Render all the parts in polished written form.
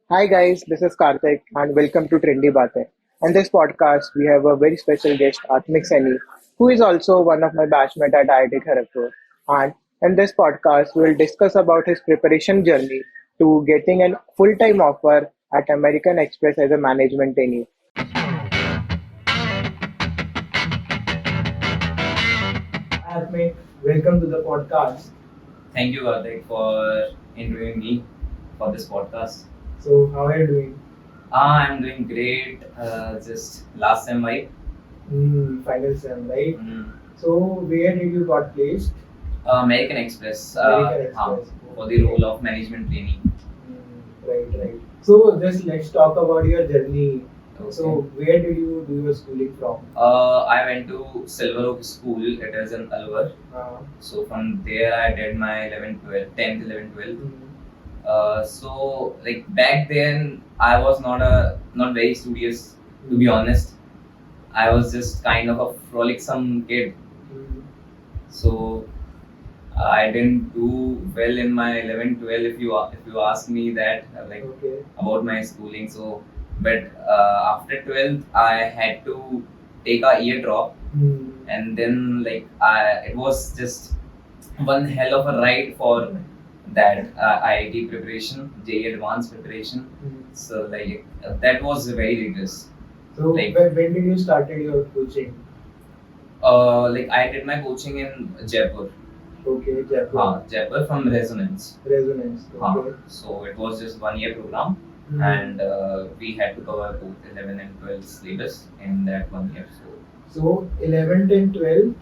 Hi guys, this is Kartik and welcome to Trendy Baatein. On this podcast, we have a very special guest, Aatmik Saini, who is also one of my batchmates at IIT Kharagpur. And in this podcast, we will discuss about his preparation journey to getting a full-time offer at American Express as a management trainee. Aatmik, welcome to the podcast. Thank you, Kartik, for interviewing me for this podcast. So, how are you doing? I'm doing great. Just last time, right? Final sem, right? Mm. So, where did you got placed? American Express. American Express. For the role of management trainee. Right. So just let's talk about your journey. Okay. So where did you do your schooling from? I went to Silver Oak School. It is in Alwar. So from there, I did my 11th, 12th, 10th, 11th, 12th. So like back then, I was not very studious, to be honest. I was just kind of a frolicsome kid. So I didn't do well in my 11, 12 if you ask me that about my schooling. So, but after 12th, I had to take a year drop, and then it was just one hell of a ride for that IIT preparation, JEE advanced preparation. So that was very rigorous. So when did you started your coaching? I did my coaching in Jaipur. Okay, Jaipur. Jaipur from Resonance. Okay. So it was just 1 year program, and we had to cover both 11 and 12 syllabus in that 1 year. So 11th and 12th,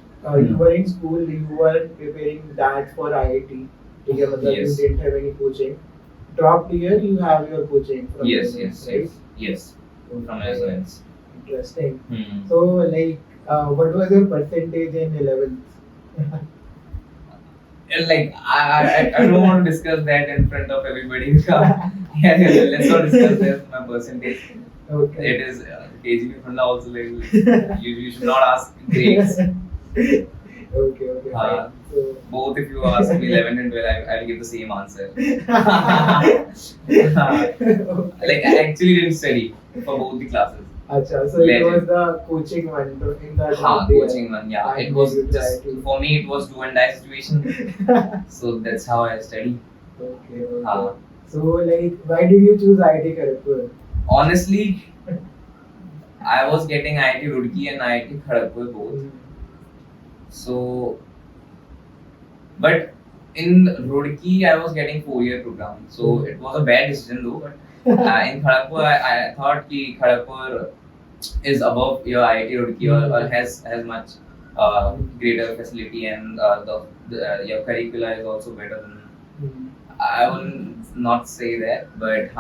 you were in school, you were preparing that for IIT. Yes. You didn't have any coaching. Dropped year, you have your coaching from Yes, Resonance, yes, right? yes. From Okay. Resonance. Interesting. So what was your percentage in 11th? And I don't want to discuss that in front of everybody. Let's not discuss that my percentage. Okay. It is KGP Funda also you should not ask grades. Okay. Fine. So, Both if you ask me 11 and 12, I'll give the same answer. I actually didn't study for both the classes. Acha, so it was the coaching one in the coaching one, yeah. It was just for me. It was do and die situation. So that's how I study. Okay. So why did you choose IIT Kharagpur? Honestly, I was getting IIT Roorkee and IIT Kharagpur both. So, but in Roorkee, I was getting 4 year program. So it was a bad decision though. But in Kharagpur, I thought that Kharagpur is above your IIT Roorkee or has much greater facility, and your curricula is also better than. I will not say that, but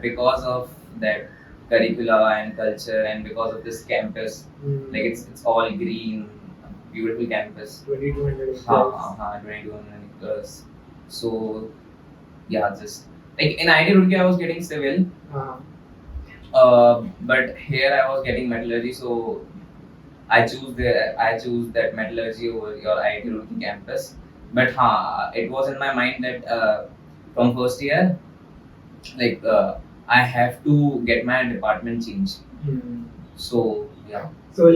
because of that curricula and culture, and because of this campus, it's all green, beautiful campus. 2200 acres. So yeah, just in IIT Roorkee, I was getting civil. But here I was getting metallurgy, so I choose that metallurgy over your IIT Roorkee campus. But it was in my mind that from first year, I have to get my department change. So yeah. So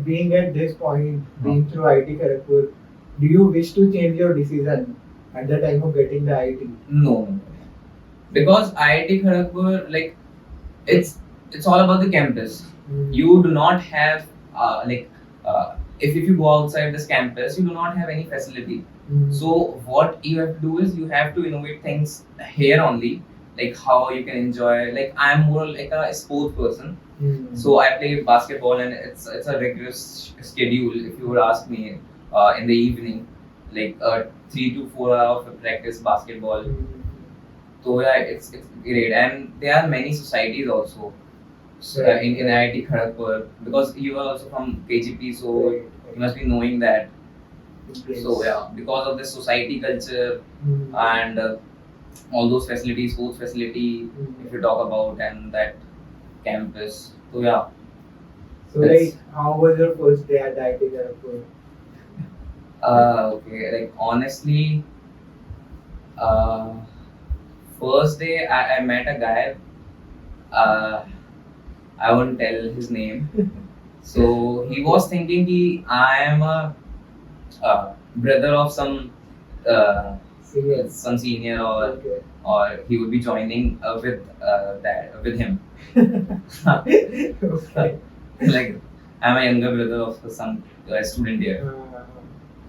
being at this point, being through IIT Kharagpur, do you wish to change your decision at the time of getting the IIT? No. Because IIT Kharagpur, it's all about the campus. You do not have if you go outside this campus, you do not have any facility. So what you have to do is you have to innovate things here only, like how you can enjoy. I'm more like a sports person, so I play basketball, and it's a rigorous schedule. If you would ask me, in the evening, 3 to 4 hours of practice basketball. So yeah, it's great, and there are many societies also in IIT Kharagpur, because you are also from KGP, so you must be knowing that. So yeah, because of this society culture and all those facilities, sports facility, if you talk about, and that campus. So yeah. So how was your first day at IIT Kharagpur? Okay, honestly, first day I met a guy. Uh, I won't tell his name. So he was thinking I am a brother of some senior, or he would be joining with him. Like I'm a younger brother of some student here.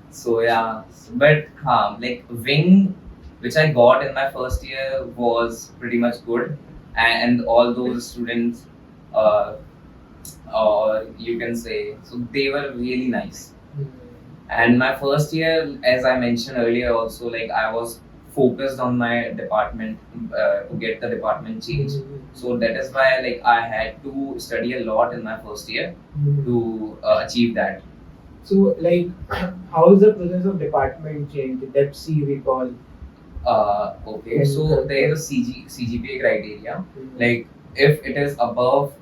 So yeah, but like wing which I got in my first year was pretty much good, and all those students, uh, or you can say, so they were really nice. And my first year, as I mentioned earlier, also like I was focused on my department to get the department change. So that is why like I had to study a lot in my first year to achieve that. So, like, how is the process of department change? DEPC we call. Okay, so there is a CGPA criteria. Like, if it is above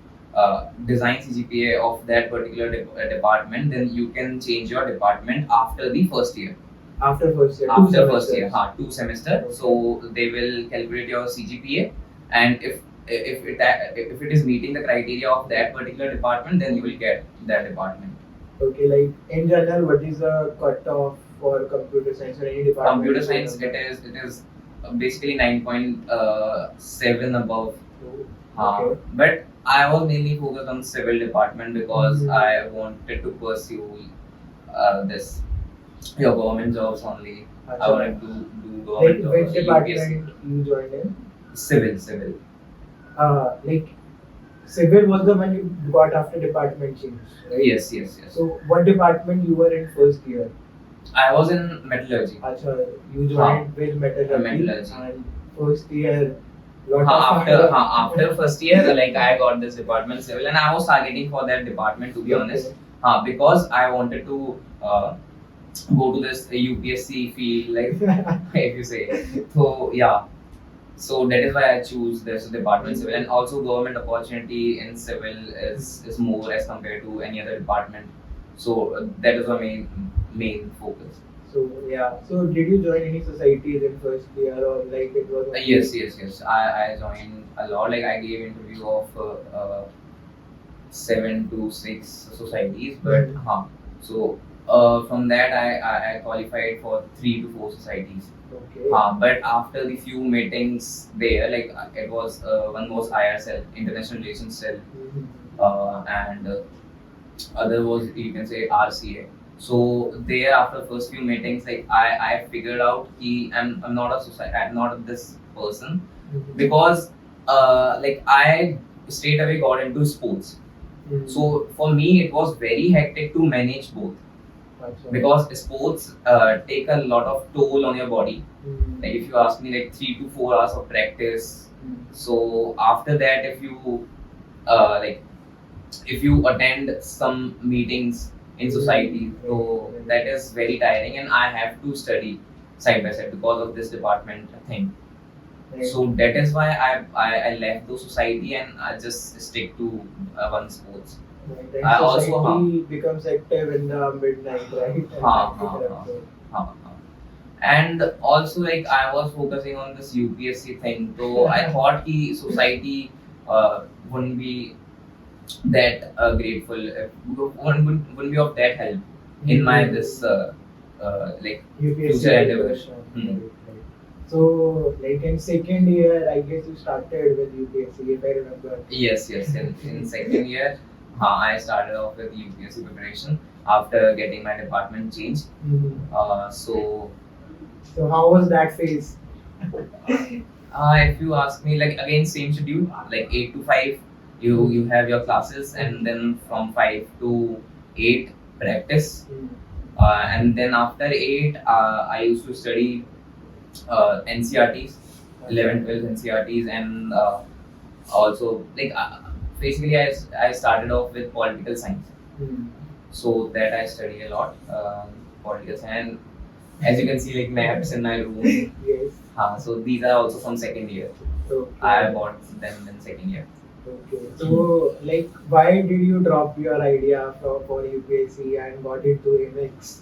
design CGPA of that particular department, then you can change your department after the first year. After first year. After first year, 2 semester. Okay. So they will calculate your CGPA, and if it is meeting the criteria of that particular department, then you will get that department. Okay, like in general, what is the cutoff for computer science or any department? Computer science, it is basically 9.7 above. Okay. But I was mainly focused on civil department because I wanted to pursue this your government jobs only. Achha. I wanted to do government jobs. Which department you joined in? Civil. Like civil was the one you got after department change, right? Yes. So what department you were in first year? I was in metallurgy. Achha, you joined with metallurgy. And first year. After first year, like I got this department civil, and I was targeting for that department, to be honest. Because I wanted to go to this UPSC field, like if you say. So yeah, so that is why I choose this department civil, and also government opportunity in civil is more as compared to any other department. So that is my main focus. So yeah. So did you join any societies in first year, or like it was? Yes. I joined a lot. Like I gave interview of 7 to 6 societies, but so from that I qualified for 3 to 4 societies. Okay. But after the few meetings there, like it was one was IR cell, International Relations cell, and other was, you can say, RCA. So there, after first few meetings, like I figured out I'm not a society, I'm not this person, because like I straight away got into sports. So for me, it was very hectic to manage both, because sports take a lot of toll on your body. Like if you ask me, like 3 to 4 hours of practice. So after that, if you like if you attend some meetings in society, so that is very tiring, and I have to study side by side because of this department thing. So that is why I left the society and I just stick to one sports. Right. I also becomes active in the midnight, right? And also, like I was focusing on this UPSC thing, so I thought the society wouldn't be that grateful, wouldn't be of that help in my this like UPSC future endeavors. So, like in second year, I guess you started with UPSC, if I remember. Yes. In second year, I started off with UPSC preparation after getting my department changed. So how was that phase? If you ask me, like again same schedule, like 8 to 5. You have your classes, and then from 5 to 8 practice, and then after 8 I used to study NCRTs, 11, 12 NCRTs, and also like basically I started off with political science, so that I study a lot political science. And as you can see, like maps in my room. Yes. So these are also from second year. Okay. I bought them in second year. Okay. So, like, why did you drop your idea for UPSC and got into AMX?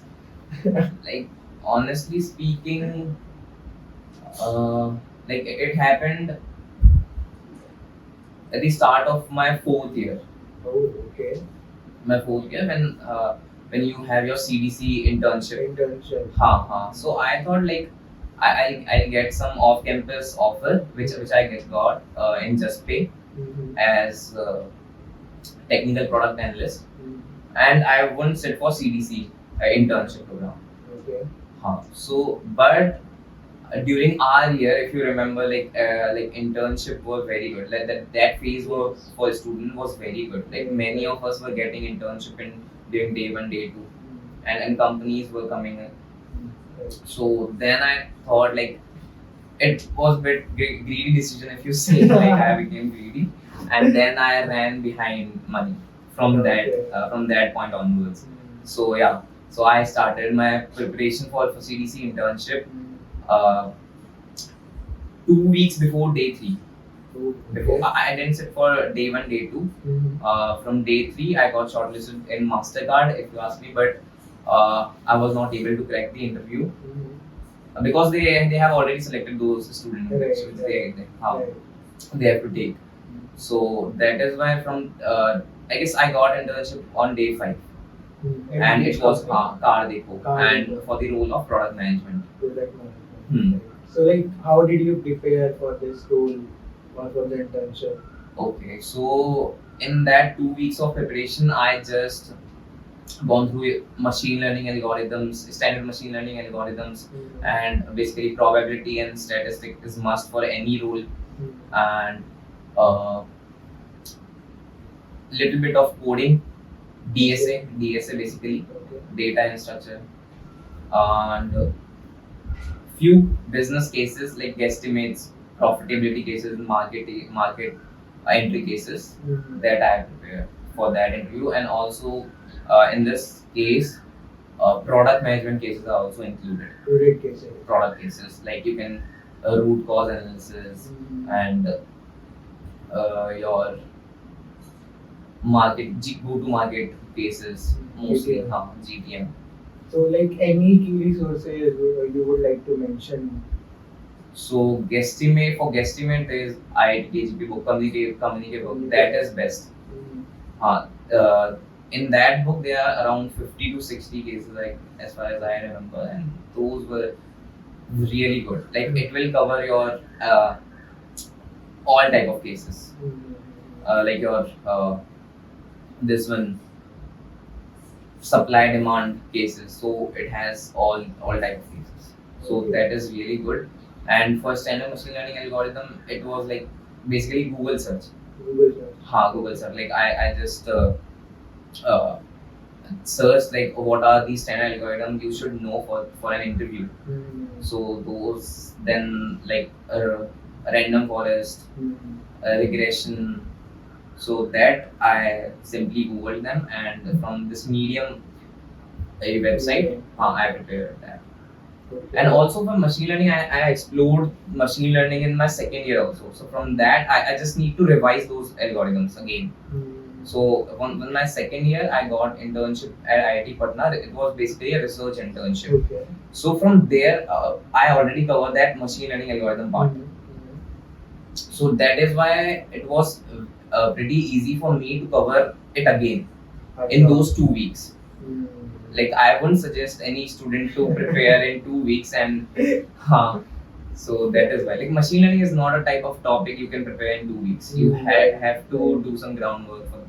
Like honestly speaking, like it happened at the start of my fourth year. Oh, okay. My fourth year when you have your CDC internship. Internship. So I thought like I'll get some off-campus offer which I got in Justpay as technical product analyst, and I wouldn't sit for CDC internship program. Okay. So but during our year, if you remember, like internship were very good. Like that phase was for a student was very good. Like many of us were getting internship in during day 1, day 2, and companies were coming in. So then I thought like it was a bit greedy decision if you say like I became greedy, and then I ran behind money from that point onwards. So yeah, so I started my preparation for CDC internship uh, 2 weeks before day 3. Before I didn't sit for day 1, day 2. From day 3, I got shortlisted in Mastercard, if you ask me, but I was not able to crack the interview because they have already selected those students which they have to take. So that is why from I guess I got internship on day 5, and it was CarDekho, and for the role of product management. So like, how did you prepare for this role or for the internship? Okay, so in that 2 weeks of preparation, I just gone through machine learning algorithms, standard machine learning algorithms, and basically probability and statistic is must for any role, and little bit of coding, DSA basically, data and structure, and few business cases like guesstimates, profitability cases, market entry cases that I have prepared for that interview, and also in this case, product management cases are also included. Product cases like you can root cause analysis and your go to market cases mostly, GTM. So like any key resources you would like to mention? So guesstimate is IIT KGP book, communicate book, that is best. In that book there are around 50 to 60 cases, like as far as I remember, and those were really good. Like it will cover your all type of cases, like your this one supply demand cases. So it has all type of cases. So that is really good. And for standard machine learning algorithm, it was like basically Google search. Google search. Like I just searched like what are these standard algorithms you should know for an interview. So those then like random forest, regression. So that I simply Googled them, and from this Medium a website, I prepared that. And also for machine learning, I explored machine learning in my second year also. So from that, I just need to revise those algorithms again. So on my second year, I got internship at IIT Patna. It was basically a research internship. So from there, I already covered that machine learning algorithm part. So that is why it was pretty easy for me to cover it again in those 2 weeks. Like I wouldn't suggest any student to prepare in 2 weeks, and so that is why like machine learning is not a type of topic you can prepare in 2 weeks. You have to do some groundwork for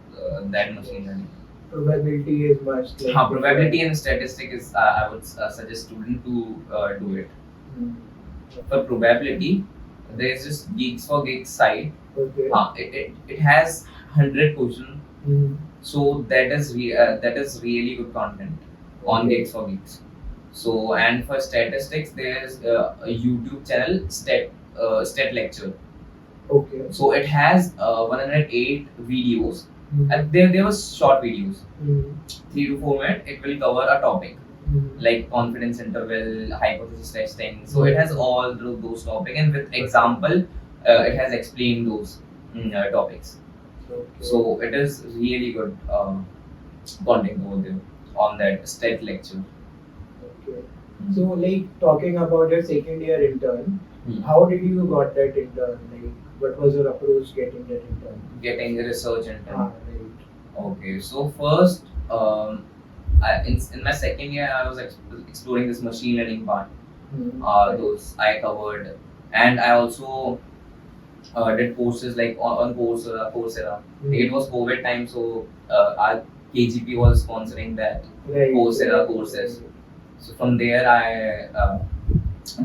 that machine learning. Probability is much. Like probability and statistic is I would suggest student to do it. For probability, there is just Geeks for Geeks site. It has 100 questions. So that is really good content on Geeks for Geeks. So and for statistics, there is a YouTube channel, Stat Lecture. So it has 108 videos. And there were short videos, 3 to 4 minutes. It will cover a topic like confidence interval, hypothesis testing. So it has all those topics, and with example, it has explained those topics. So it is really good content over there on that Stat Lecture. So like talking about your second year intern, How did you got that intern? Like, what was your approach getting that intern? Getting the research intern. Right. Okay, so first, in my second year, I was exploring this machine learning part. Those I covered, and I also did courses like on Coursera. It was COVID time, so our KGP was sponsoring that Coursera courses. So from there, I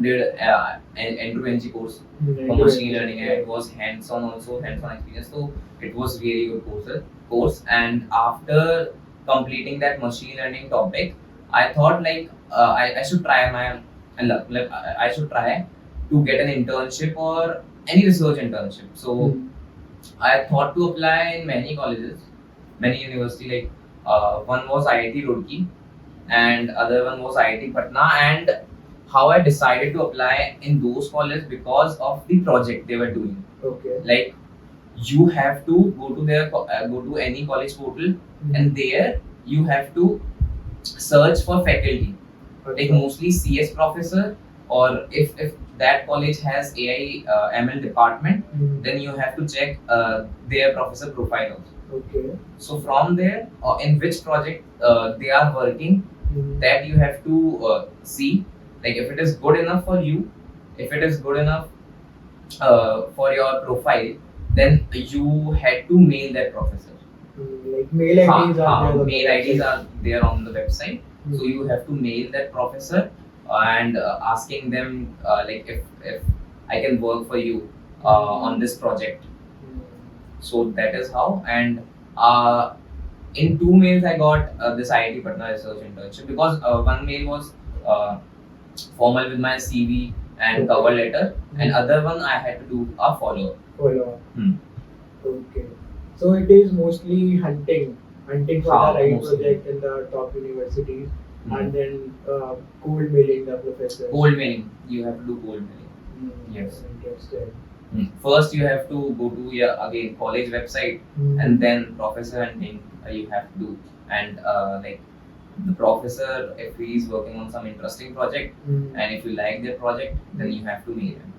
did an end-to-end course for machine learning, and it was hands-on also, hands-on experience. So it was really good course. And after completing that machine learning topic, I thought like I should try I should try to get an internship or any research internship. So I thought to apply in many colleges, many university. Like one was IIT Roorkee, and other one was IIT Patna. And how I decided to apply in those colleges because of the project they were doing. Okay. Like you have to go to any college portal, and there you have to search for faculty, like mostly CS professor, or if that college has AI ML department, then you have to check their professor profile also. Okay. So from there, in which project they are working, that you have to see, like if it is good enough for you, if it is good enough for your profile, then you had to mail that professor. Like mail IDs mail IDs are there on the website. So you have to mail that professor and asking them like if I can work for you on this project. So that is how. And in 2 mails I got this IIT Patna research internship, because one mail was formal with my CV and cover letter, and other one I had to do a follow up. Okay. So it is mostly hunting for the right mostly project in the top universities, and then cold mailing the professors. Cold mailing. You have to do cold mailing. Yes. Interesting. First, you have to go to your again college website, and then professor hunting you have to do. And like the professor, if he is working on some interesting project, and if you like their project, then you have to mail him.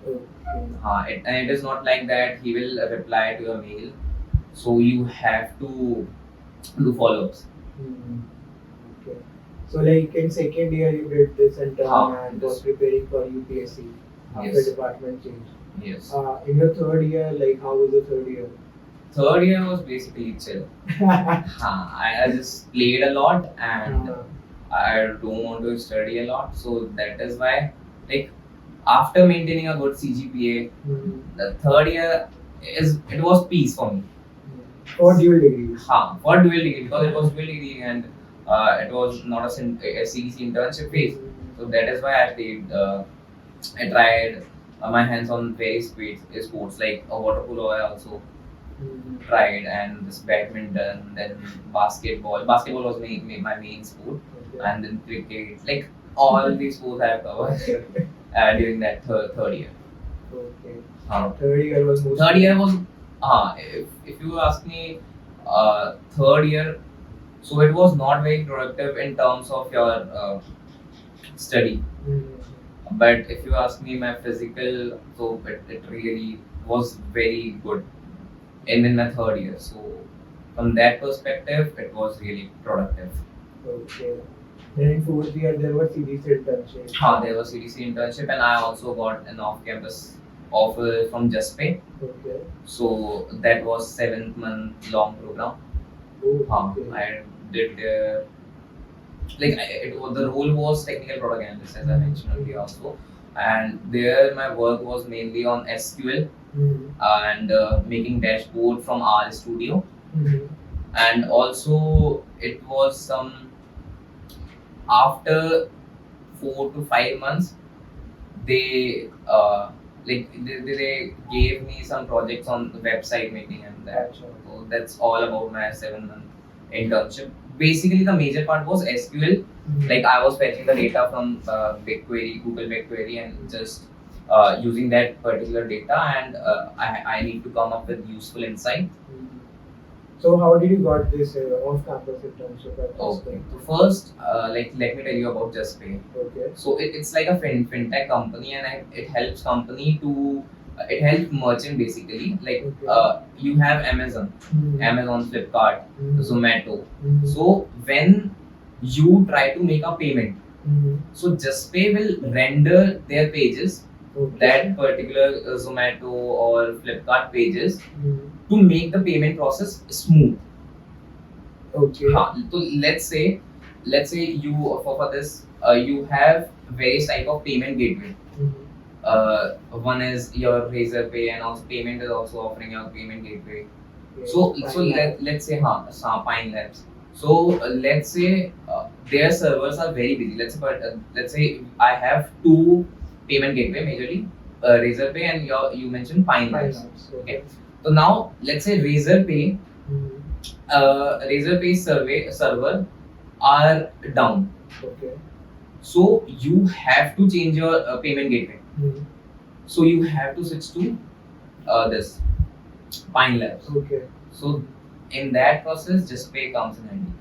Okay. And it is not like that he will reply to your mail, so you have to do follow-ups. Okay. So like in second year you did this intern and was preparing for UPSC after Department Change. Yes. In your third year, like how was the third year? Third year was basically chill. I just played a lot, and I don't want to study a lot, so that is why, like, after maintaining a good CGPA, the third year it was peace for me. For dual degree. For dual degree, because it was dual degree, and it was not a CTC internship phase, so that is why I played. I tried my hands on various sports like water polo. I also tried, and this badminton, then basketball. Basketball was my main sport, and then cricket. Like all these sports I have covered during that third year. Okay. Third year was most. Third year was if you ask me, third year, so it was not very productive in terms of your study. But if you ask me, my physical, so it really was very good in my third year. So from that perspective, it was really productive. Okay. Then in fourth year, there was CTC internship. There was CTC internship, and I also got an off-campus offer from Justpay. Okay. So that was 7-month long program. I did the role was technical product analyst, as I mentioned earlier also, and there my work was mainly on SQL and making dashboard from R Studio, and also it was some after 4 to 5 months they they gave me some projects on the website making and that. So that's all about my 7-month internship. Basically, the major part was SQL. Like I was fetching the data from BigQuery, Google BigQuery, and just using that particular data, and I need to come up with useful insight. So how did you got this off-campus internship at Okay. Justpay? So first, let me tell you about Justpay. Okay. So it's like a fintech company, and it helps company to it helps merchant basically. Like Okay. you have Amazon, Amazon, Flipkart, Zomato. Mhm. So when you try to make a payment, Mhm. so Justpay will render their pages, Okay. that particular Zomato or Flipkart pages, Mhm. to make the payment process smooth. Okay. So let's say you for this you have various type of payment gateway. Mhm. One is your Razorpay, and also payment is also offering your payment gateway. Okay. So let's say Pine Labs. So let's say their servers are very busy. Let's say I have two payment gateway majorly, Razorpay and you mentioned Pine Labs. Okay. So now let's say Razorpay, Mhm. Razorpay server are down. Okay. So you have to change your payment gateway. Mhm. So you have to switch to this Pine Labs. Okay. So in that process, Justpay comes in handy.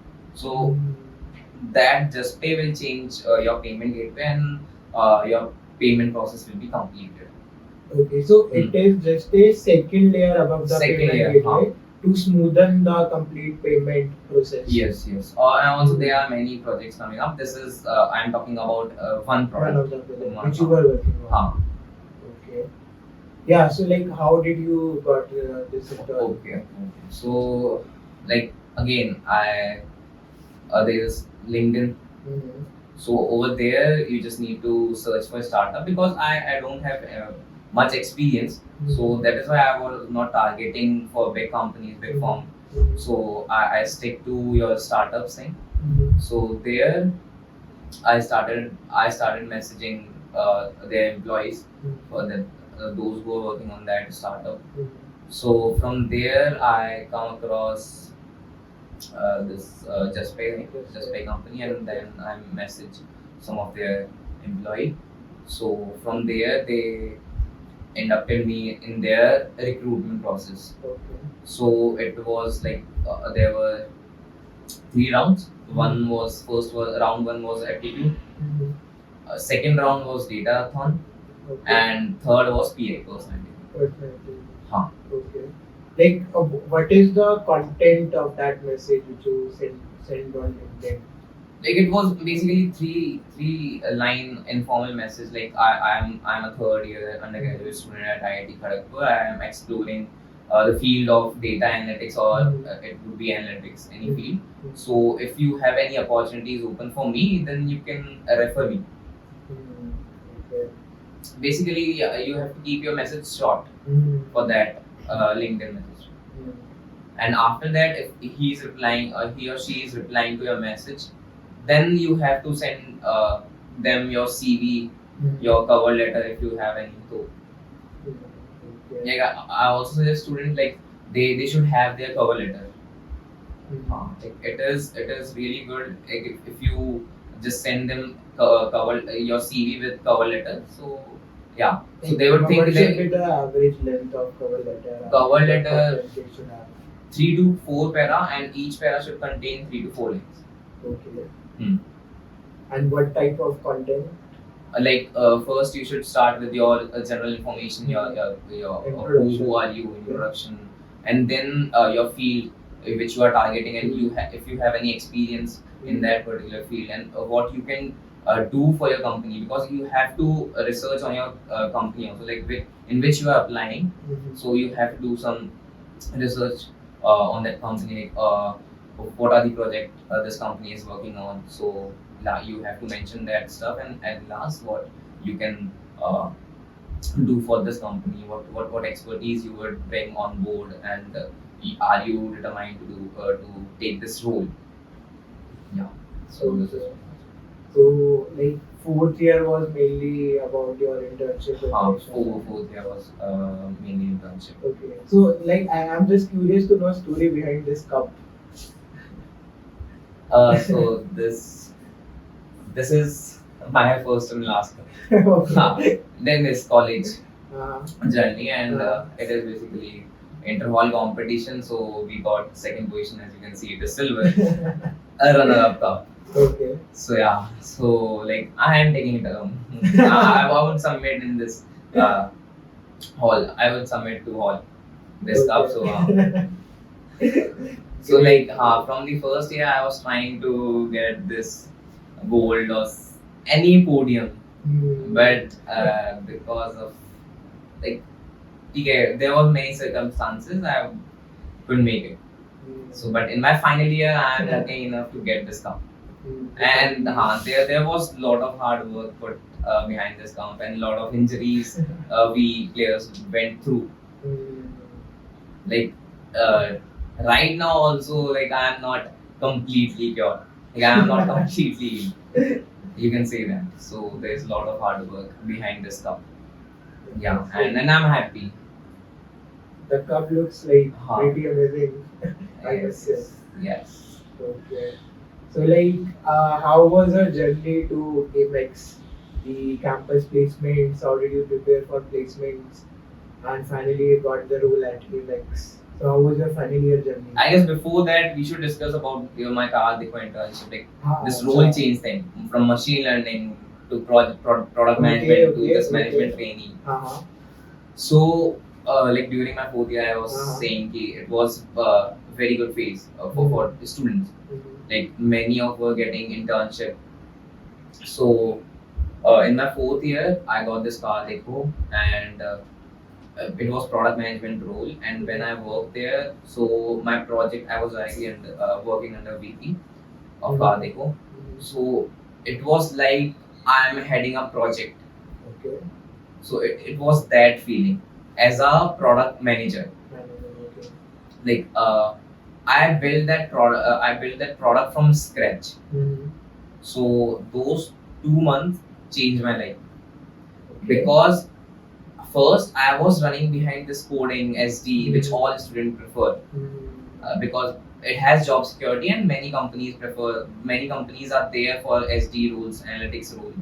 So Mhm. that Justpay will change your payment gateway, and your payment process will be completed. Okay, so it is just a second layer above the Second payment layer, gateway to smoothen the complete payment process. Yes. And also there are many projects coming up. This is I'm talking about one One product. of the projects One which you were working on. Huh. Okay. Yeah, so like how did you got this intern? Okay. So like again, there's LinkedIn. Mhm. So over there, you just need to search for a startup, because I don't have much experience. So that is why I was not targeting for big companies, big firm. Mhm. So I stick to your startups thing. Mhm. So there I started messaging their employees, for them, those who are working on that startup. Mhm. So from there I come across this Justpay company, and then I message some of their employee. So from there they inducted me in their recruitment process. Okay. So it was like there were three rounds. Round one was aptitude. Mhm. Second round was data-a-thon, Okay. and third was PA, personality. Personality. Huh. Okay. Like, what is the content of that message which you send on LinkedIn? Like it was basically three line informal message, like I'm a third year undergraduate student at IIT Kharagpur. I am exploring the field of data analytics, or it would be analytics, any field. So if you have any opportunities open for me, then you can refer me. Okay. Basically, you have to keep your message short for that LinkedIn message. And after that, if he or she is replying to your message, then you have to send them your CV, your cover letter if you have any. So, like I also suggest students, like they should have their cover letter. Like it is really good, like if you just send them your CV with cover letter. So yeah, so they would think what should like be the average length of cover letter? Cover letter, Content it should have? 3 to 4 para, and each para should contain 3 to 4 links. Okay. And what type of content? First you should start with your general information, your who are you, introduction, and then your field which you are targeting, and if you have any experience in that particular field, and what you can do for your company, because you have to research on your company also, like in which you are applying. So you have to do some research on that company, what are the project this company is working on. So you have to mention that stuff, and at last what you can do for this company, what expertise you would bring on board, and are you determined to take this role. Yeah. So this is So, like, fourth year was mainly about your internship preparation. fourth year was mainly internship. Okay. So, like, I'm just curious to know story behind this cup. So this is my first and last. Okay. Then is college Uh, journey, and it is basically inter-hall competition, so we got second position. As you can see, it is silver, a runner-up cup. Okay. So yeah, so like I am taking it along. I would submit in this hall. I would submit to hall this cup. So so like from the first year, I was trying to get this gold or any podium, but because of like okay, there were many circumstances I couldn't make it. So, but in my final year, I am lucky enough to get this cup. And there was a lot of hard work put behind this camp and a lot of injuries we players went through. Like right now also, like I am not completely pure. Like I am not completely. You can say that. So there's a lot of hard work behind this cup. Yeah, and I'm happy. The cup looks like pretty amazing. Yes. Yes. Okay. So like, how was your journey to Apex? The campus placements, how did you prepare for placements? And finally you got the role at Apex. So how was your final year journey? I guess before that we should discuss about my CarDekho internship, like this role change thing from machine learning to product management to this management trainee. So like during my fourth year I was saying it was a very good phase for the students. Like many of were getting internship. So in my fourth year I got this CarDekho and it was product management role, and when I worked there, so my project I was actually working under VP of CarDekho. So it was like I'm heading a project. Okay. So it was that feeling as a product manager. Okay. Like I built that product from scratch. So those 2 months changed my life because first I was running behind this coding SD, which all students prefer because it has job security and many companies are there for SD roles, analytics role.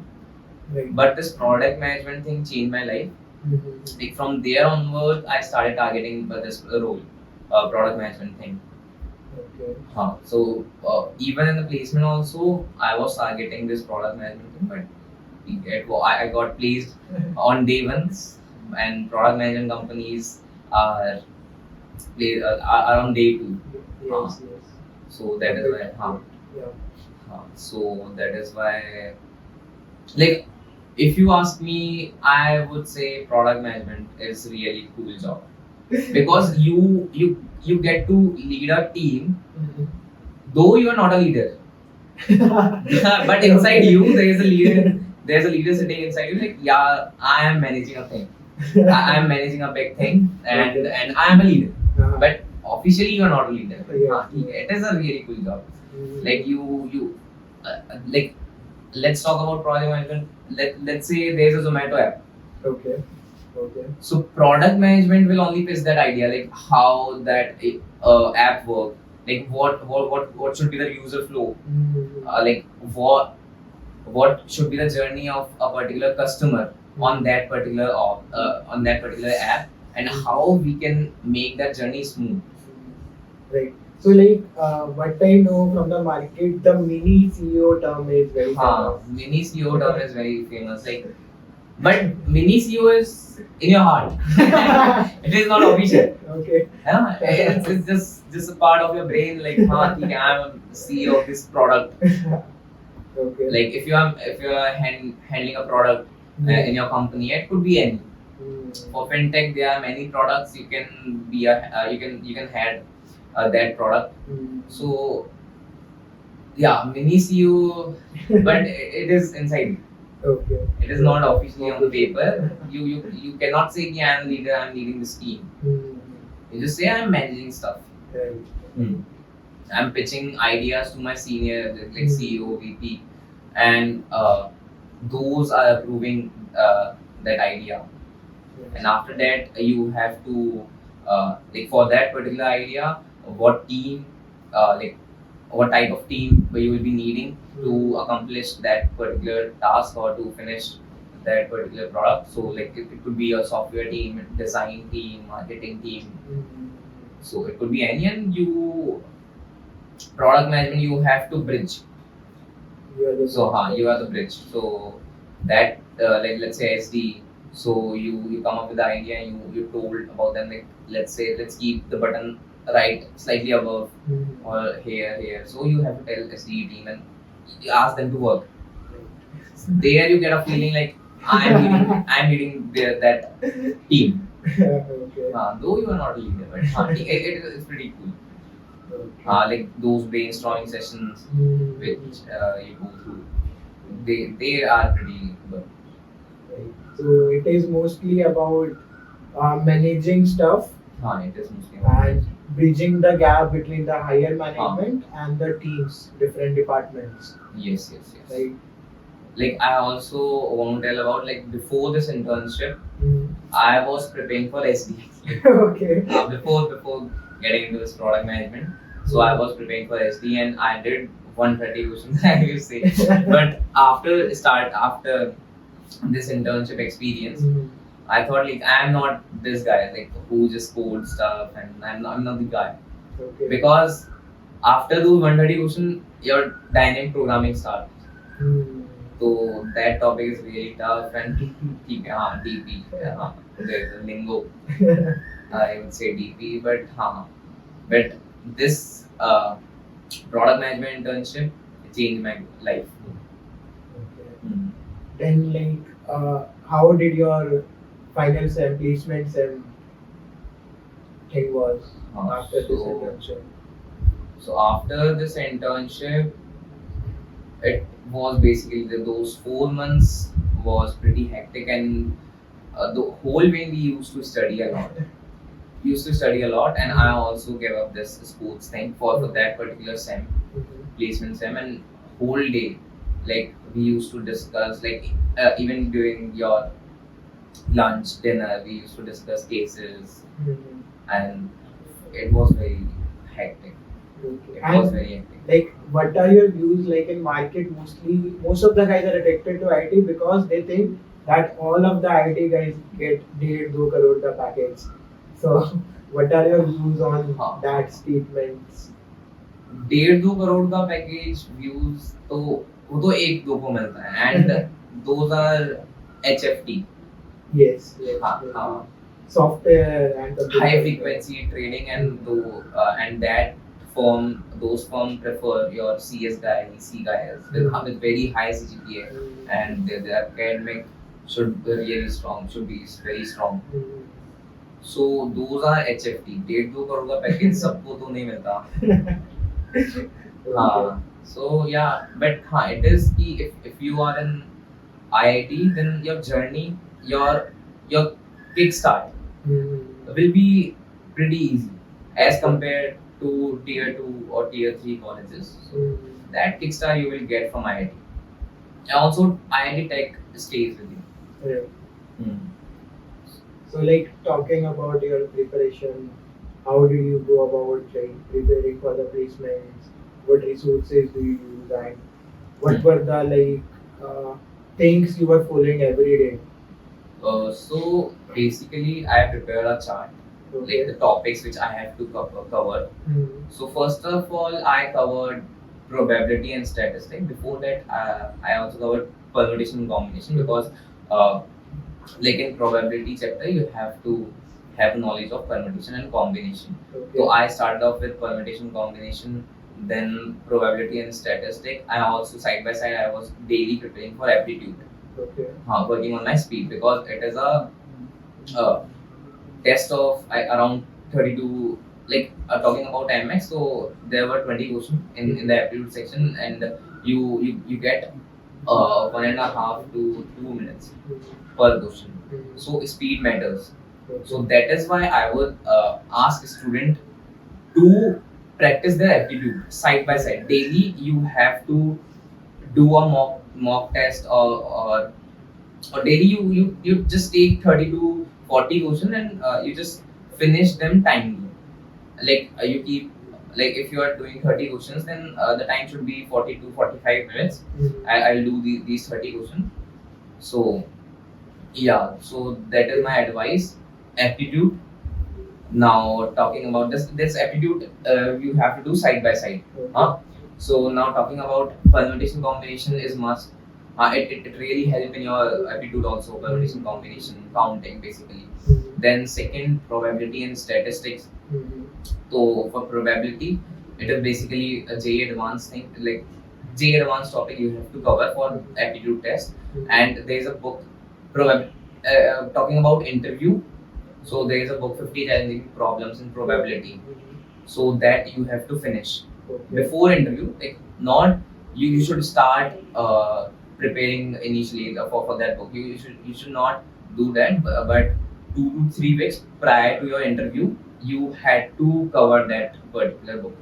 Right. But this product management thing changed my life. Like from there onward, I started targeting this role, product management thing. Okay. So even in the placement also, I was targeting this product management thing, but I got placed on day ones, and product management companies are on day two. Yes. So that is why. Yeah. So that is why, like, if you ask me, I would say product management is really cool job because you get to lead a team, though you are not a leader. But inside you, there is a leader. There's a leader sitting inside you. Like, yeah, I am managing a thing. I am managing a big thing, and I am a leader. But officially, you are not a leader. It is a really cool job. Like you like. Let's talk about project management. Let's say there's a Zomato app. Okay. So product management will only pitch that idea, like how that app work, like what should be the user flow, like what should be the journey of a particular customer on that particular app, and how we can make that journey smooth. Right. So like what I know from the market, the mini CEO term is very famous. Mini CEO term is very famous. Like, but mini CEO is in your heart. It is not official. Okay. Yeah, it's just a part of your brain. Like, I'm a CEO of this product. Okay. Like if you are handling a product in your company, it could be any. For fintech, there are many products you can be you can head that product. So yeah, mini CEO, but it is inside. Okay. It is not officially on the paper. You cannot say I am leader, I am leading this team. You just say I am managing stuff. Right. I'm pitching ideas to my senior, like CEO, VP, and those are approving that idea. And after that, you have to like for that particular idea, what team, like what type of team you will be needing to accomplish that particular task or to finish that particular product. So like it could be a software team, design team, marketing team. So it could be any, and you product management you have to bridge. You are the bridge. So that like let's say SD. So you come up with the idea and you told about them, like let's say let's keep the button right slightly above or here. So you have to tell SD team and you ask them to work. There you get a feeling like I'm leading that team. Okay. Though you are not a leader, but it's pretty cool. Like those brainstorming sessions which you go through, they are pretty good. Right. So it is mostly about managing stuff It is mostly about and bridging the gap between the higher management and the teams, different departments. yes. Right. Like I also want to tell about, like before this internship, I was preparing for SD. Okay. Before getting into this product management, so I was preparing for SD and I did 130 questions, I will say. But after this internship experience, I thought like I'm not this guy like who just codes stuff, and I'm not the guy. Okay. Because after those 130 questions, your dynamic programming starts. So that topic is really tough and DP. There's a lingo. I would say DP, but this product management internship changed my life. Okay. Then how did your final sem placement sem thing was after this internship? So after this internship, it was basically those 4 months was pretty hectic, and the whole way we used to study a lot. And I also gave up this sports thing for that particular sem, placement sem, and whole day like we used to discuss, like even during your lunch, dinner, we used to discuss cases, and it was very hectic. It was very hectic. Like, what are your views? Like in market, most of the guys are addicted to IT because they think that all of the IT guys get 1.5-2 crore the package. So, what are your views on that statements? 1.5-2 crore का package views तो वो तो 1-2 को मिलता है, and those are HFT. Yes. हाँ. Software and High frequency trading, and that those firms prefer your CS guys, C guys with very high CGPA, and their academic should be very strong. So those are HFT. 1.5-2 crore का package सबको तो नहीं मिलता. So yeah, but it is key. If you are in IIT, then your journey, your kickstart will be pretty easy as compared to tier 2 or tier 3 colleges. So that kickstart you will get from IIT. And also IIT Tech stays with you. Right. So like talking about your preparation, how do you go about preparing for the placements? What resources do you use, and what were the things you were following every day? So basically, I prepared a chart, like the topics which I have to cover. So first of all, I covered probability and statistics. Before that, I also covered permutation and combination, because like in probability chapter, you have to have knowledge of permutation and combination. So I started off with permutation combination, then probability and statistic. I also side by side I was daily preparing for aptitude. Working on my speed, because it is a test of around 32, like talking about MX. So there were 20 questions in the aptitude section, and you get 1.5 to 2 minutes per question. So speed matters. So that is why I would ask a student to practice their aptitude side by side. Daily you have to do a mock test, or daily you just take 30 to 40 questions, and you just finish them timely. Like you keep, like if you are doing 30 questions, then the time should be 40 to 45 minutes. I'll do these 30 questions. So Yeah, so that is my advice. Aptitude. Now talking about this aptitude, you have to do side by side. Huh? So now talking about permutation combination is must. It really help in your aptitude also, permutation combination counting basically. Then second, probability and statistics. So for probability, it is basically a J advanced thing, like J advanced topic you have to cover for aptitude test. And there is a book, talking about interview. So there is a book 50 challenging problems in probability. So that you have to finish before interview. Like not you should start preparing initially for that book. You should not do that, but 2 to 3 weeks prior to your interview, you had to cover that particular book.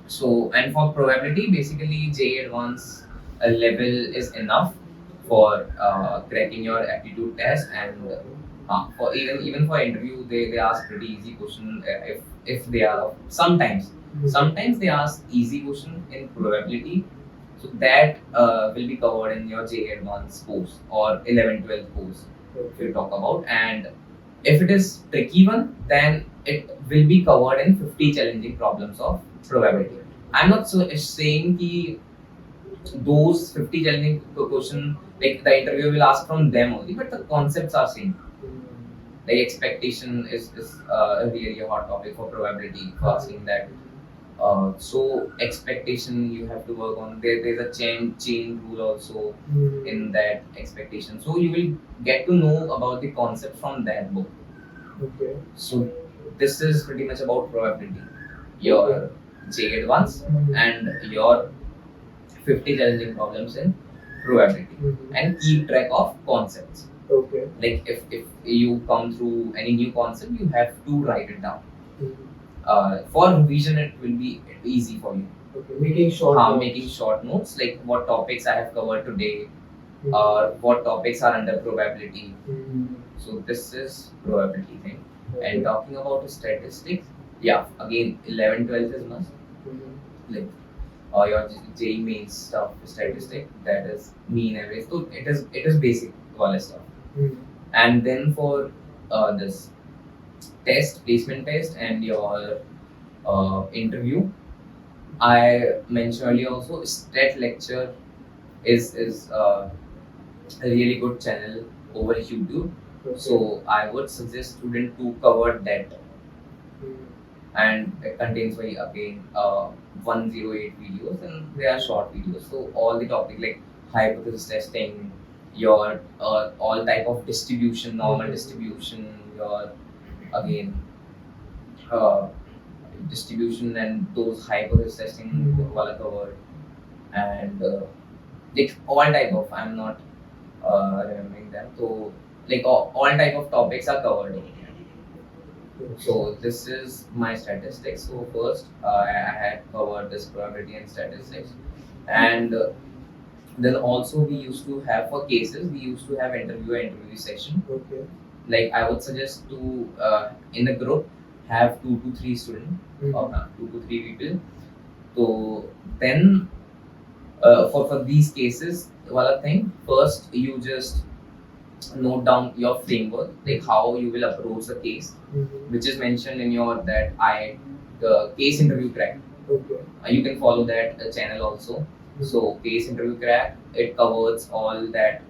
So and for probability, basically J advanced level is enough for cracking your aptitude test. And for even for interview, they ask pretty easy question. If they are sometimes they ask easy question in probability, so that will be covered in your J advanced course or 11-12 course if you talk about. And if it is tricky one, then it will be covered in 50 challenging problems of probability. I'm not saying ki those 50 challenging question, like the interviewer will ask from them only, but the concepts are same. Like expectation is really a hot topic for probability for asking that. So expectation you have to work on. There's a chain rule also in that expectation. So you will get to know about the concept from that book. Okay. So this is pretty much about probability. Your J advanced and your 50 challenging problems in probability, and keep track of concepts. Okay. Like if you come through any new concept, you have to write it down. For revision, it will be easy for you. Okay. Making short notes. Making short notes, like what topics I have covered today, or what topics are under probability. So this is probability thing. And talking about statistics, yeah, again 11-12 is must. Like your JEE mains stuff, statistic, that is mean average. So it is basic wala stuff. And then for this test, placement test, and your interview, I mentioned earlier also, stat lecture is a really good channel over YouTube. So I would suggest student to cover that, and it contains again 108 videos, and they are short videos. So all the topic like hypothesis testing, your all type of distribution, normal distribution, your again distribution and those hypothesis testing wala covered, and like all type of, I'm not remembering them. So like all type of topics are covered. So this is my statistics. So first, I had covered this probability and statistics, and then also we used to have for cases, we used to have interview session. Okay. Like I would suggest to in a group have 2 to 3 students, or 2 to 3 people. So then for these cases, one thing, first you just note down your framework, like how you will approach the case, which is mentioned in your the case interview crack. Okay. You can follow that channel also. So case interview crack, it covers all that,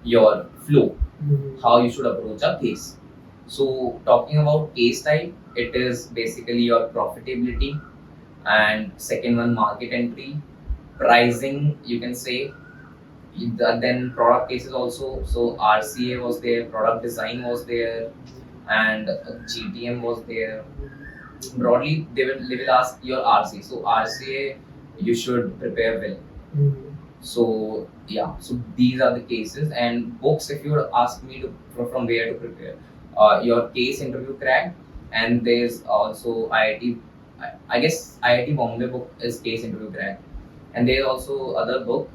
your flow, how you should approach a case. So talking about case type, it is basically your profitability, and second one market entry, pricing, you can say. Then product cases also. So RCA was there, product design was there, and GTM was there. Broadly, they will ask your RCA. So RCA, you should prepare well. So yeah, so these are the cases. And books, if you would ask me to from where to prepare, your case interview crack, and there's also IIT. I guess IIT Bombay book is case interview crack, and there's also other book.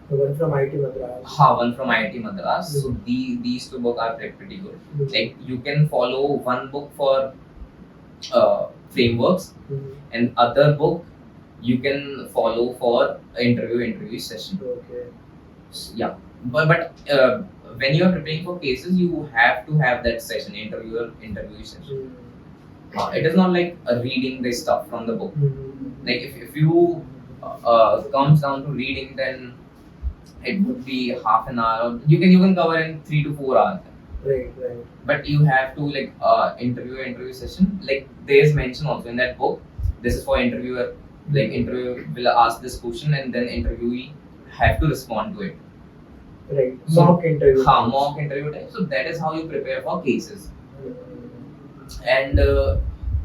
The one from IIT Madras. One from IIT Madras. So these two books are pretty good. Like you can follow one book for frameworks, and other book you can follow for interview session. Okay. Yeah, but when you are preparing for cases, you have to have that session, interview session. It is not like reading the stuff from the book. Like if you comes down to reading, then it would be half an hour. You can cover in 3 to 4 hours. Right. But you have to like interview session. Like there's mention also in that book. This is for interviewer. Like interviewer will ask this question, and then interviewee have to respond to it. Right. So, Mock interview. Mock interview type. So that is how you prepare for cases. And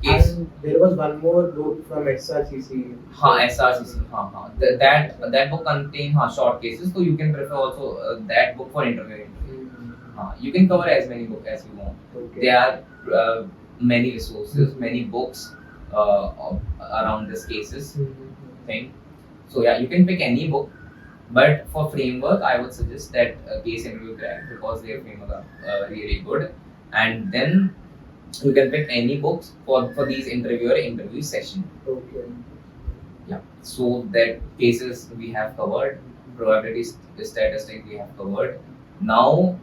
case. And there was one more book from SRCC. SRCC. That book contain short cases, so you can prefer also that book for interview. You can cover as many books as you want. Okay. There are many resources, many books around this cases thing. So yeah, you can pick any book. But for framework, I would suggest that case interview crack, because their framework are really good. And then you can pick any books for these interview session. Okay. Yeah. So that cases we have covered, probability statistics we have covered. Now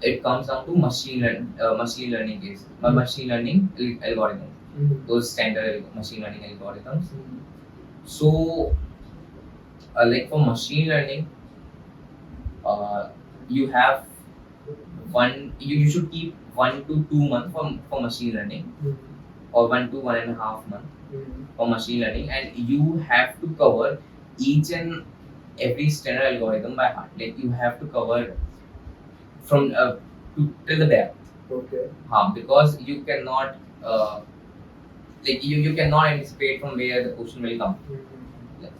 it comes down to machine learning cases, machine learning algorithms, those standard machine learning algorithms. So like for machine learning, you have you should keep 1 to 2 months for machine learning, or 1 to 1.5 months for machine learning, and you have to cover each and every standard algorithm by heart. Like you have to cover from till the depth. Okay. Because you cannot like you cannot anticipate from where the question will come.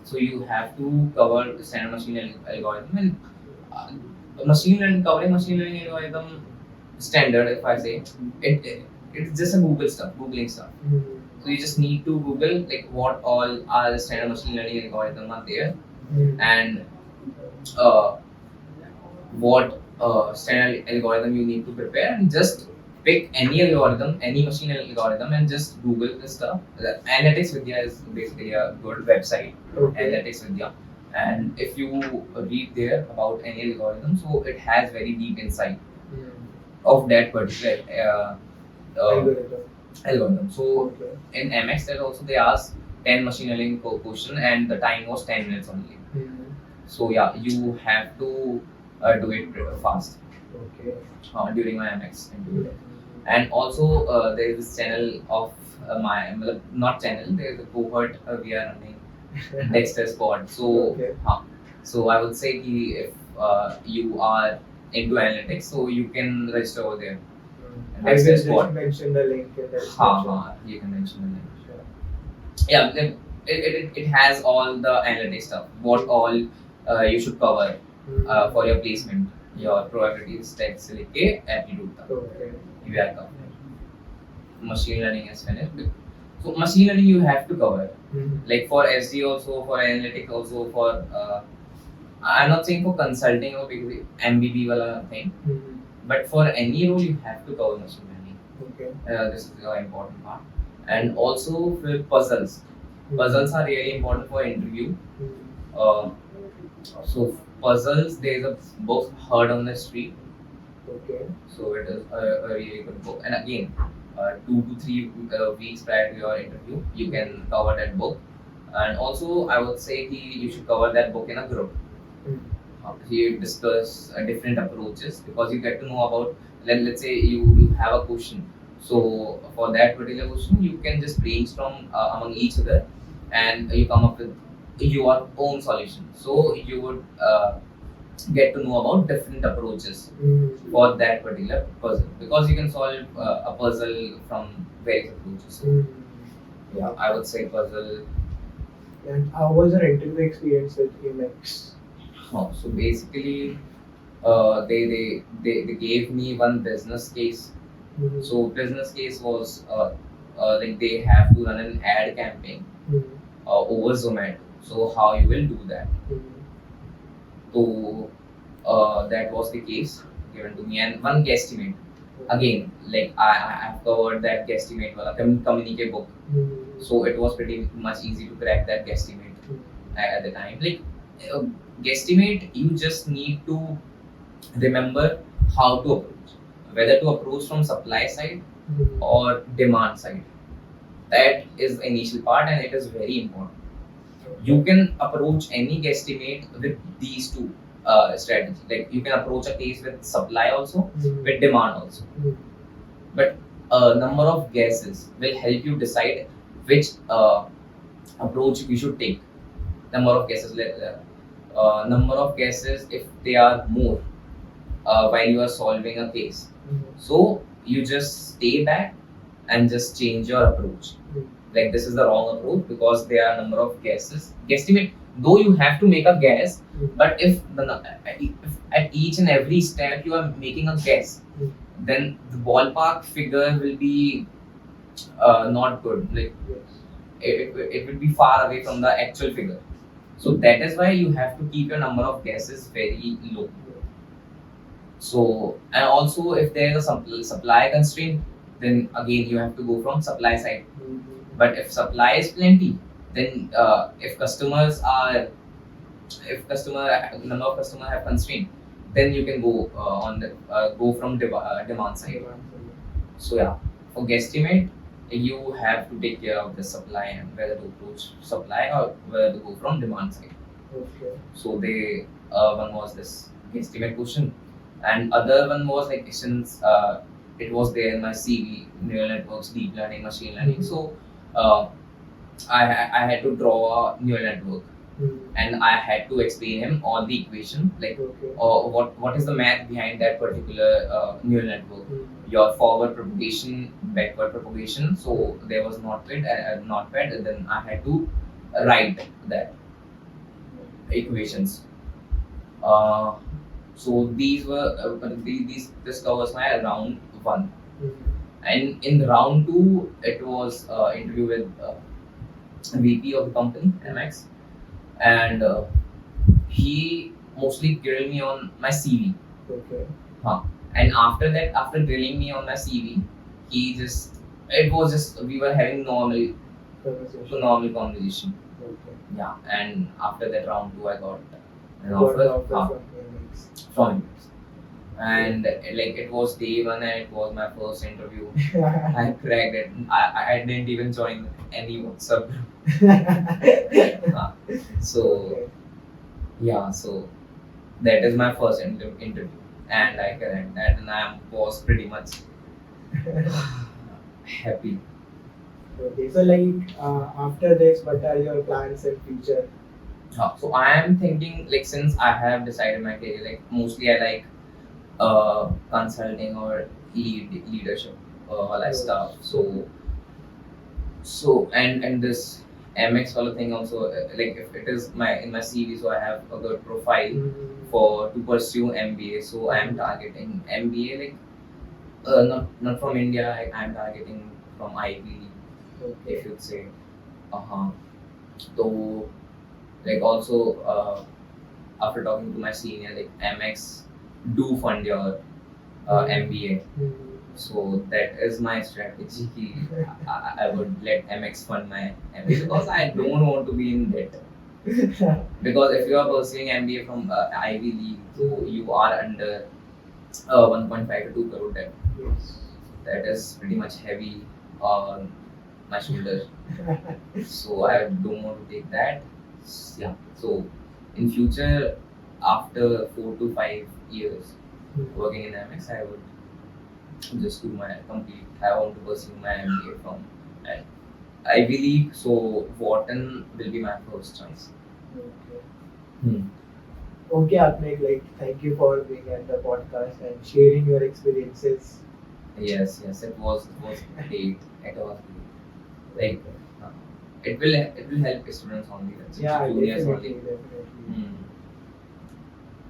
So you have to cover the standard machine learning algorithm, and covering machine learning algorithm standard. If I say it's just a googling stuff. So you just need to Google like what all are the standard machine learning algorithm are there, and what standard algorithm you need to prepare, and just pick any algorithm, any machine learning algorithm, and just Google the stuff. Analytics Vidya is basically a good website. Okay. Analytics Vidya, and if you read there about any algorithm, so it has very deep insight of that particular algorithm. So in MX that also they asked 10 machine learning question, and the time was 10 minutes only. So yeah, you have to do it fast. Okay. During my MX interview. And also there is this channel of not channel, there is a cohort we are running, Dexter Squad. So Okay. So I would say if you are into analytics, so you can register over there. I will Dexter just Squad. mention the link in the description. You can mention the link. Sure. Yeah, it has all the analytics stuff. What all you should cover for your placement, your probability stats लिखे aptitude तक. Okay. You are covered. Machine learning is finished. So machine learning you have to cover. Like for SD also, for analytics also, for I'm not saying for consulting or MBB wala thing, but for any role you have to cover machine learning. Okay. This is the important part. And also for puzzles. Puzzles are really important for interview. So puzzles, there is a book Heard on the Street. Okay. So it is a really good book. And again, 2 to 3 weeks prior to your interview, you can cover that book. And also, I would say you should cover that book in a group. You discuss different approaches, because you get to know about, let's say you have a question. So for that particular question, you can just brainstorm among each other, and you come up with your own solution. So you would get to know about different approaches for that particular puzzle, because you can solve a puzzle from various approaches. So, yeah, I would say puzzle. And how was your interview experience with AMX? So basically, they gave me one business case. So business case was like they have to run an ad campaign over Zomato. So how you will do that? So that was the case given to me, and one guesstimate. Again, like I have covered that guesstimate wala communique book. So it was pretty much easy to crack that guesstimate at the time. Like guesstimate, you just need to remember how to approach, whether to approach from supply side or demand side. That is the initial part, and it is very important. You can approach any guesstimate with these two strategies. Like you can approach a case with supply also, with demand also. But a number of guesses will help you decide which approach you should take. Number of guesses, number of guesses if they are more while you are solving a case. So you just stay back and just change your approach. Like this is the wrong approach because there are a number of guesses. Guesstimate, though you have to make a guess, but if at each and every step you are making a guess, then the ballpark figure will be not good. Like it will be far away from the actual figure. So that is why you have to keep your number of guesses very low. So, and also if there is a supply constraint, then again you have to go from supply side. But if supply is plenty, then if number of customer have constraint, then you can go go from demand side. So yeah, for guesstimate, you have to take care of the supply and whether to approach supply or whether to go from demand side. Okay. So they one was this guesstimate question, and other one was like since it was there in my CV, neural networks, deep learning, machine learning. So I had to draw a neural network, and I had to explain him all the equation, like what is the math behind that particular neural network. Your forward propagation, backward propagation. So there was notepad, and then I had to write that equations. So these were this covers my round one, and in the round two it was interview with VP of the company MX, and he mostly grilled me on my CV. Okay. And after that, after grilling me on my CV, we were having normal conversation. Okay. Yeah, and after that round two, I got an offer from him. And like it was day one and it was my first interview. I cracked it. I didn't even join any WhatsApp group. So yeah, so that is my first interview, and I cracked that, and I was pretty much happy. Okay, so like after this, what are your plans in future? So I am thinking, like, since I have decided my career, like mostly I like consulting or leadership, all that stuff. So and this MX wala thing also, like if it is in my CV, so I have a good profile to pursue MBA. So I am targeting MBA, like not from India. I am targeting from Ivy League, if you'd say. So like also after talking to my senior, like MX do fund your MBA. So that is my strategy. I would let MX fund my MBA because I don't want to be in debt. Because if you are pursuing MBA from Ivy League, so you are under 1.5 to 2 crore debt. Yes. That is pretty much heavy on my shoulder. So I don't want to take that. Yeah. So in future, after 4 to 5 years working in MX, I would just do my complete. I want to pursue my MBA from Ivy League. So Wharton will be my first choice. Okay. Okay, Aatmik, like thank you for being at the podcast and sharing your experiences. Yes, it was great. It was great. Like it will help students only. That's Yeah, juniors definitely. only.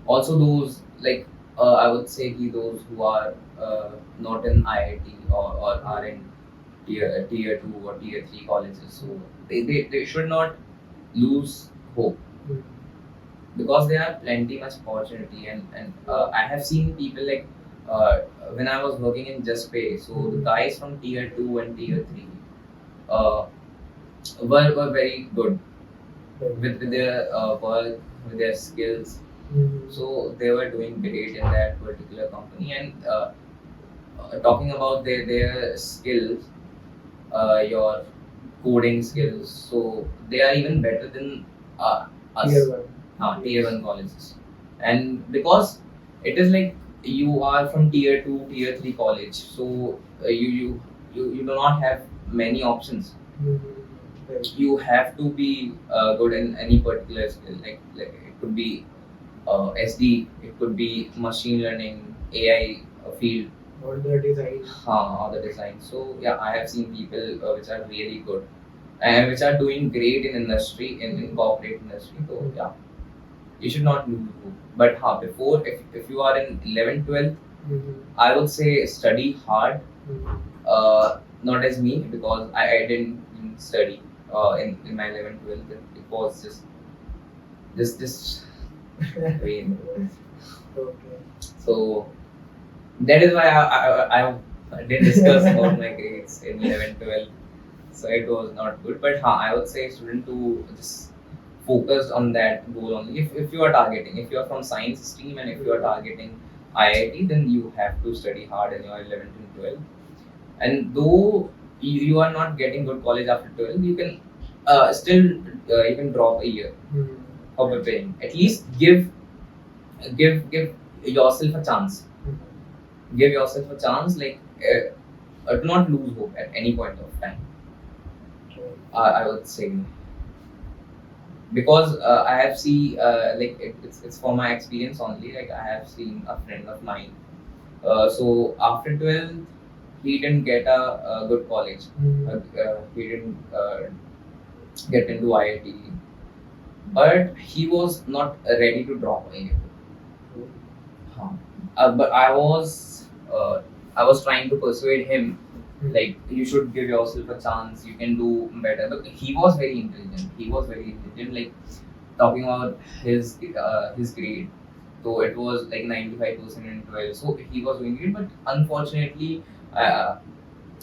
Also those like I would say those who are not in IIT or are in tier 2 or tier 3 colleges, so they should not lose hope, because there are plenty much opportunity, and I have seen people like when I was working in Justpay, so the guys from tier 2 and tier 3 were very good with their work. with their skills. So they were doing great in that particular company. And talking about their skills, your coding skills, so they are even better than us. Tier 1 colleges. And because it is like you are from tier 2, tier 3 college, so you do not have many options. You have to be good in any particular skill. Like it could be SD, it could be machine learning, AI field, Or the design. or the design. So yeah, I have seen people which are really good and which are doing great in industry, in corporate industry. So yeah, you should not lose hope. But before, if you are in 11th, 12th, I would say study hard. Not as me, because I didn't study in my 11th, 12th. It was just way. Okay. So that is why I didn't discuss about my grades in 11th, 12th. So it was not good. But I would say student to just focus on that goal only. If you are targeting, if you are from science stream and if you are targeting IIT, then you have to study hard in your 11th and 12th. And though you are not getting good college after 12th, you can still you can drop a year for preparing. At least give yourself a chance. Give yourself a chance. Like do not lose hope at any point of time. I would say, because I have seen like it's for my experience only. Like I have seen a friend of mine. So after 12th, he didn't get a good college. He didn't get into IIT, but he was not ready to drop a year. But I was trying to persuade him, like you should give yourself a chance, you can do better. But he was very intelligent. Like talking about his grade, so it was like 95% in 12. So he was doing it, but unfortunately,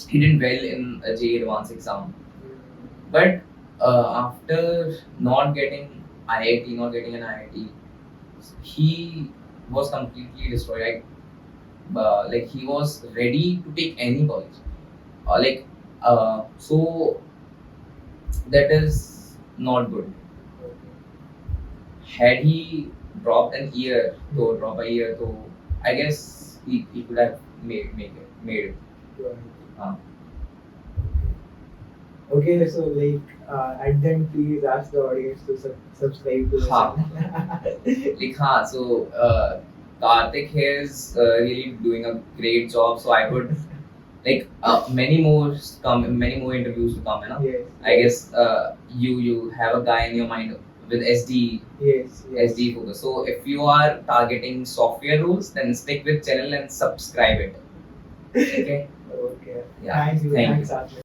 he did well in a JEE advanced exam. But after not getting an IIT, he was completely destroyed. Like he was ready to take any college. So that is not good. Had he dropped a year, so I guess he could have made it. Okay, so like, and then please ask the audience to subscribe to the channel. So Kartik here is really doing a great job. So I would like many more interviews to come. You know? Yes. I guess you have a guy in your mind with SD. Yes. SD focus. So if you are targeting software roles, then stick with channel and subscribe it. Okay. Okay. Yeah. Thank you. Thank Thanks, you. Aatmik.